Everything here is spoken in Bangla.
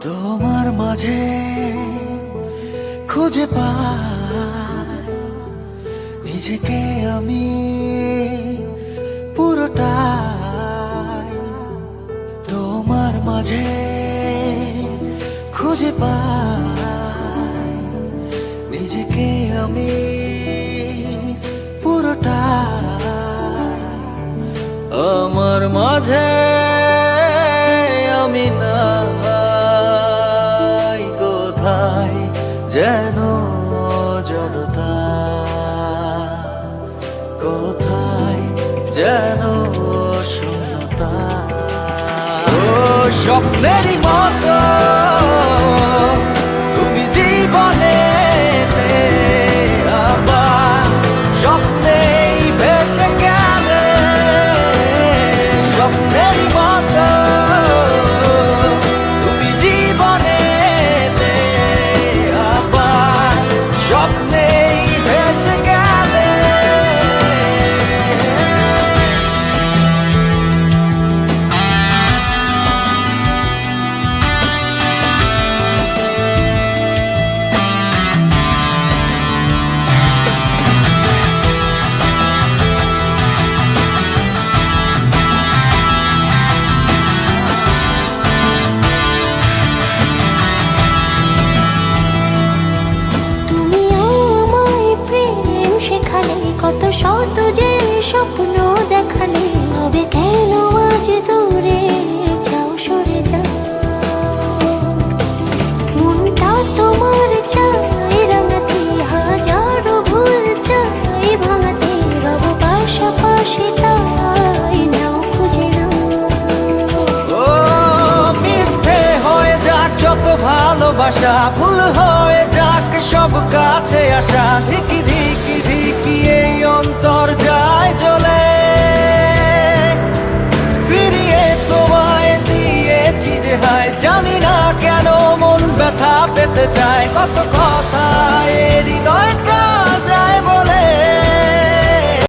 তোমার মাঝে খুঁজে পাই নিজেকে আমি পুরোটাই। তোমার মাঝে খুঁজে পাই নিজেকে আমি পুরোটাই। আমার মাঝে আমি নাই, কোথায় যেন জড়তা, কোথায় যেন শূন্যতা। ও স্বপ্নেরই মতো তুমি জীবনে এলে, আবার স্বপ্নেই ভেসে গেলে। স্বপ্নেরই মতো তুমি জীবনে এলে, আবার স্বপ্নেই ভেসে গেলে। কত শত যে স্বপ্ন দেখালে, তবে কেন আজ দূরে যাও, সরে যাও। মনটা তোমার চাই রাঙাতে, হাজারো ভুল চাই ভাঙাতে, রব পাশাপাশি তাই নাও খুঁজে নাও। ও মিথ্যে হয়ে যাক যত ভালোবাসা, ভুল হয়ে যাক সব কাছে আসা, ধিকি ধিকি ধিকি এই অন্তর যায় চলে। ফিরিয়ে তোমায় দিয়েছি যে হায়, জানি না কেন মন ব্যথা পেতে চায়। কত কথা হৃদয়টা